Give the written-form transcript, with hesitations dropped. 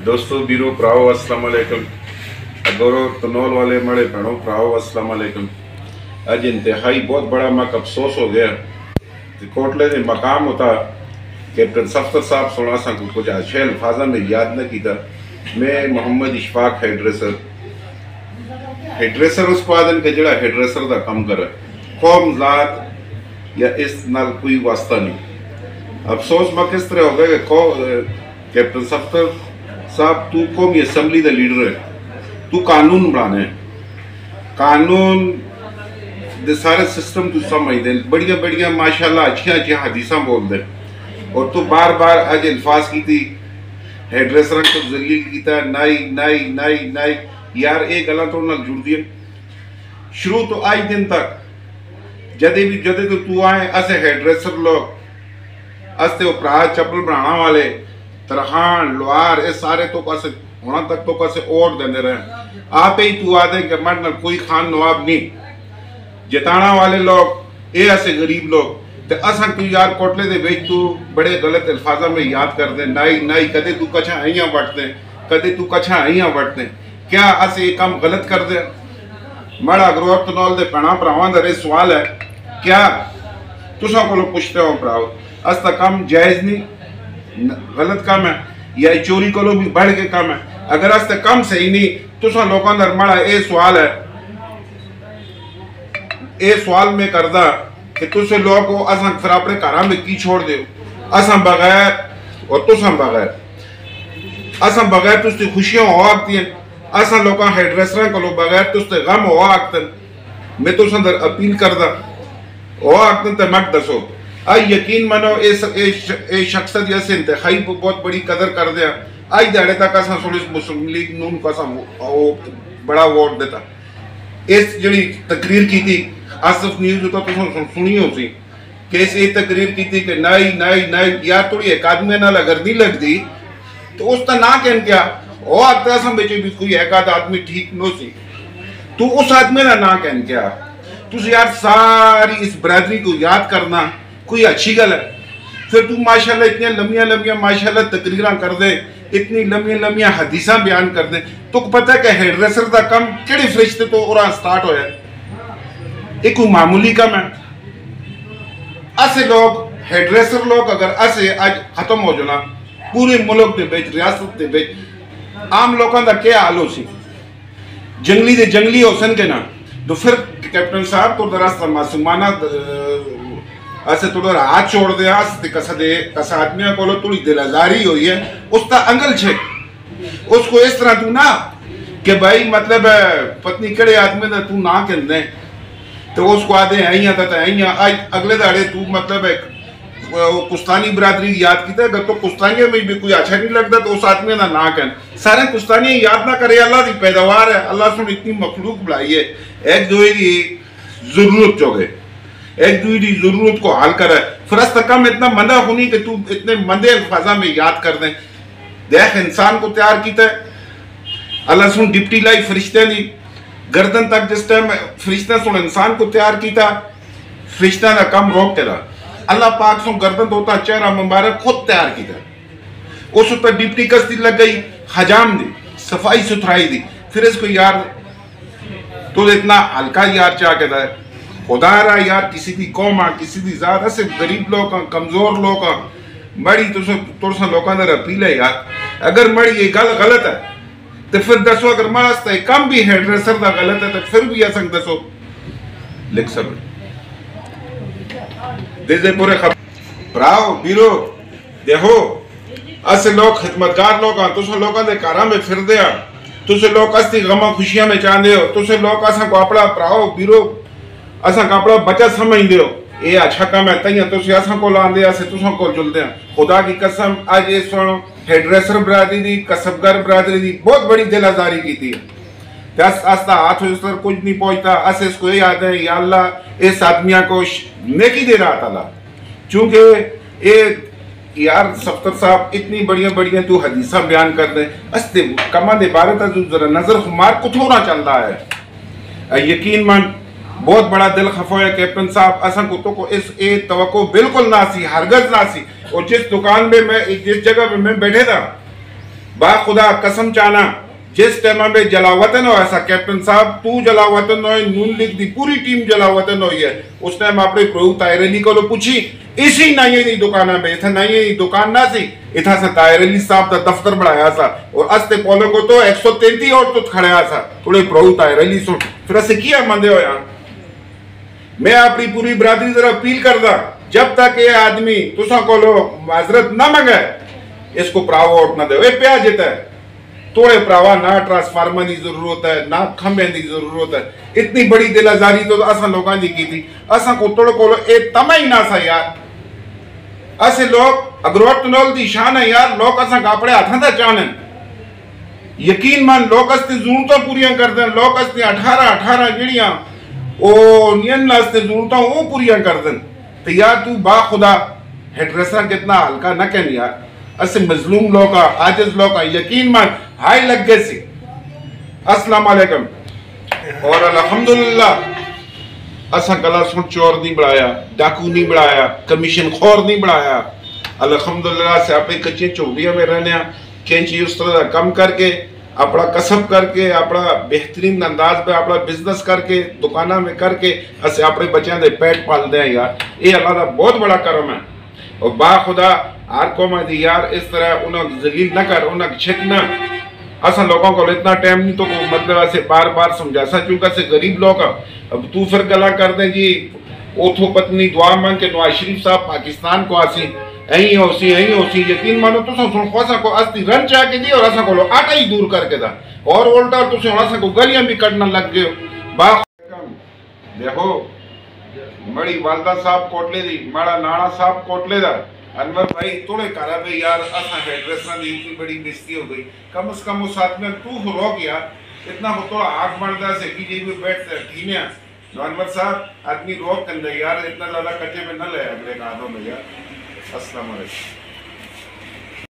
दोस्तों बीरो प्राओ अस्सलाम वालेकुम। अगोरो तनौल वाले मड़े भैनों प्राओ अस्सलाम वालेकुम। अज इंतहाई बहुत बड़ा मक अफसोस हो गया कि कोटले ने मकाम होता कैप्टन सफ्तर साहब सोना सा कुछ अच्छे अल्फाजा में याद न किया। मैं मोहम्मद इशफाक हेड्रेसर उस पादन के जड़ा हेड्रेसर का कम करे कौम जात या इस नाल कोई वास्ता नहीं। अफसोस मक इस तरह हो गया कि कैप्टन सफ्तर साहब तू कौमी असम्बली का लीडर है, तू कानून बनाने कानून दे सारे सिस्टम तू समझ दे, बढ़िया बढ़िया माशाल्लाह अच्छिया अच्छिया हदीसा बोल दे और तू बार बार अज अल्फाज की थी हेड्रेसर को जलील किया नाई नाई नाई नाई यार ये गल तो नाल जुड़ दी शुरू तो आज दिन तक जदे तो तू आए असे हेड्रेसर लोग असते भरा चप्पल बनाने वाले तरहान लोहार ये सारे तो कैसे होना तक तो कैसे और देने रहे आप ही तू आदे कि मर कोई खान नवाब नहीं जिताना वाले लोग ये ऐसे गरीब लोग तो असा तू यार कोटले दे बेच तू बड़े गलत अल्फाजा में याद कर दे नाई नाई कदे तू कछा आइया बटते कदे तू कछा आइया बटते क्या अस ये काम गलत कर दे मड़ा अगरोर तनौल दे पना भरावां दा सवाल है क्या तुसा को पूछते हो भराओ अस ता काम जायज नहीं गलत काम है या चोरी को भी बढ़ के काम है अगर अस तक कम सही नहीं तुसा लोगों का मड़ा ये सवाल है ये सवाल में करदा कि तुसे लोग को असा फिर अपने घर में की छोड़ दो असा बगैर और तुसा बगैर तुझे खुशियां हो आती हैं असा लोग हेड्रेसर को बगैर तुझे गम हो आखते मैं तुस अंदर अपील करदा हो आखते तो मत दसो आई यकीन मनो ए शख्सियत जैसे इंतहाई बहुत बड़ी कदर कर दिया आज दिहाड़े तक असा सुनी मुस्लिम लीग नून को असा बड़ा वोट देता इस जी तकरीर की थी आसिफ न्यूज़ तो सुनी हो सी कि इस तकरीर की थी कि नाई नाई नाई यार थोड़ी एक आदमी नाल अगर नहीं लगती तो उसका ना कहन क्या वो आता असा बेचे भी कोई एक आदमी ठीक नो सी तो उस आदमी का ना कहन क्या तुझ यार सारी इस बरादरी को याद करना कोई अच्छी गल है फिर तू माशाल्लाह इतनी लंबिया माशाल्लाह तकरीर कर दे इतनी लंबिया हदीसा बयान कर दे तो पता है कि हेड्रेसर का कम केड़े फरिश्ते तो और स्टार्ट होया एक मामूली कम है असे लोग हेड्रेसर लोग अगर असे आज खत्म हो जाना पूरे मुल्क के बिच रियासत के बिच आम लोगों का क्या हाल हो सी जंगली दे जंगली हो सन के ना तो फिर कैप्टन साहब तो दरअसल मासूमाना ऐसे थोड़ा हाथ छोड़ दिया कसा आदमी को थोड़ी दिलाजारी हुई है उसका अंगल छे उसको इस तरह तू ना कि भाई मतलब पत्नी कड़े आदमी ने तू ना कहते तो उसको आदे आई आज अगले दाड़े तू मतलब कुश्तानी बरादरी याद किया अगर तो कुश्तानियों में भी कोई अच्छा नहीं लगता तो उस आदमी का ना कहन सारे कुश्तानी याद ना करे अल्लाह की पैदावार है अल्लाह सुन इतनी मखलूक बुलाई है एक दो जरूरत चौगे एक दूसरी जरूरत को हाल करे फिर कम इतना मंदा होनी कि तू इतने मंदे अल्फाजा में याद कर दे देख इंसान को तैयार किया अल्लाह सुन डिप्टी लाई फरिश्ते दी गर्दन तक जिस टाइम फरिश्ता सुन इंसान को तैयार किया फरिश्ता का कम रोक तेरा अल्लाह पाक सुन गर्दन होता चेहरा मुबारक खुद तैयार किया उस पर डिप्टी कसती लग गई हजाम दी सफाई सुथराई दी फिर इसको यार तो इतना हल्का यार चाह के है खुदा रहा यार किसी की कौम आ किसी की जात ऐसे गरीब लोग कमजोर लोग मड़ी तुसा लोगों का अपील है यार अगर मड़ी ये गल गलत है तो फिर दसो अगर मड़ा कम भी हेड्रेसर का गलत है तो फिर भी ऐसा दसो लिख सब दे पूरे भराओ बीरो देखो ऐसे लोग खिदमतगार लोग तुसा लोगों के घर में फिर दे तुसे लोग अस्ती गमा खुशियां में चाहते हो तुसे लोग असा को अपना भराओ बीरो असा कपड़ा बचत समझते हो ये अच्छा काम है तैयार तुम असा को लाते तुसा को जुलते हैं खुदा की कसम आज ये सुनो हेड्रेसर बरादरी दी कसबगर बरादरी दी बहुत बड़ी दिल आजारी की थी आस्ता हाथ पर कुछ नहीं पहुंचता अस इसको ये याद है या अल्लाह इस आदमिया को नेकी दे रहा था चूंकि ये यार सफ्तर साहब इतनी बढ़िया तू हदीसा बयान कर दे अस्ते कमा दे बारे तू जरा नजर खुमार कुछ होना चल रहा है यकीन मन बहुत बड़ा दिल खफा है कैप्टन साहब असा कुत्तों को इस तवक्को बिल्कुल ना सी हरगज ना सी और जिस दुकान में मैं जिस जगह पे मैं बैठे था बाखुदा कसम चाना जिस टाइम में जलावतन हो ऐसा कैप्टन साहब तू जलावतन हो नून लीग दी पूरी टीम जलावतन हो है उस टाइम आपने प्रभु ताहिर अली को पूछी इसी नहीं दी दुकान में इतना नहीं दुकान ना सी इथा से ताहिर अली साहब का दफ्तर बढ़ाया था और अस्ते पोलो को तो 133 और तो खड़ाया था थोड़े प्रभु ताहिर अली सुन फिर ऐसे किया मंदे हो यार। मैं अपनी पूरी बरादरी तरफ अपील करदा जब तक ये आदमी तुसा को माजरत ना मंगे इसको प्राव वोट ना दे प्या जीता है थोड़े प्रावा ना ट्रांसफार्मर की जरूरत है ना खंबे की जरूरत है इतनी बड़ी दिलाजारी तो असा लोगों की की थी असा को तोड़ को ए तमा ही ना सा यार असे लोग अग्रवाल दी शान है यार लोग असा कापड़े हाथों दा चाहन यकीन मान लोग अस्ते जरूरतां पूरियां कर दें लोग अस्ते 18 जड़ियां ओ नियन अस्ते जरूरतां वो पूरियां कर दें तो यार तू बाखुदा हेडरेसर कितना हल्का न कहन यार असे मजलूम लोग आजिज लोग यकीन मान हाई लग गए सी। अस्सलाम वालेकुम और अल्हम्दुलिल्लाह असा गला सुन चोर नहीं बढ़ाया डाकू नहीं बढ़ाया कमीशन खोर नहीं बढ़ाया अल्हम्दुलिल्लाह से आप कच्चे चौड़िया में रहने कैंची उस तरह का कम करके अपना कसब करके अपना बेहतरीन अंदाज पे अपना बिजनेस करके दुकाना में करके असे अपने बच्चों के पेट पाल दें यार ये अल्लाह का बहुत बड़ा करम है और बाखुदा हर कौम यार इस तरह उन्हें जलील न कर उन्हें छिकना असा लोगों को इतना टाइम नहीं तो मतलब ऐसे बार बार समझा सा क्योंकि ऐसे गरीब लोग अब तू फिर गला कर दे जी ओथो पत्नी दुआ मांग के नवाज शरीफ साहब पाकिस्तान को आसी यही होसी यकीन मानो तो खोसा को अस्ती रन चाह के दी और असा को आटा ही दूर करके था और उल्टा तुम असा को गलियां भी कटना लग गए बा देखो बड़ी वालदा साहब कोटले दी माड़ा नाना साहब कोटले दा अनवर भाई थोड़े करा भाई यार असा हेडरेसर दी इतनी बड़ी बेइज्जती हो गई कम से कम उस साथ में तू हो गया इतना हो थोड़ा आग बढ़ता से कि जी भी बैठते ठीक है अनवर साहब आदमी रोक कर यार इतना ज्यादा कच्चे में न ले अगले कादों में यार। अस्सलाम वालेकुम।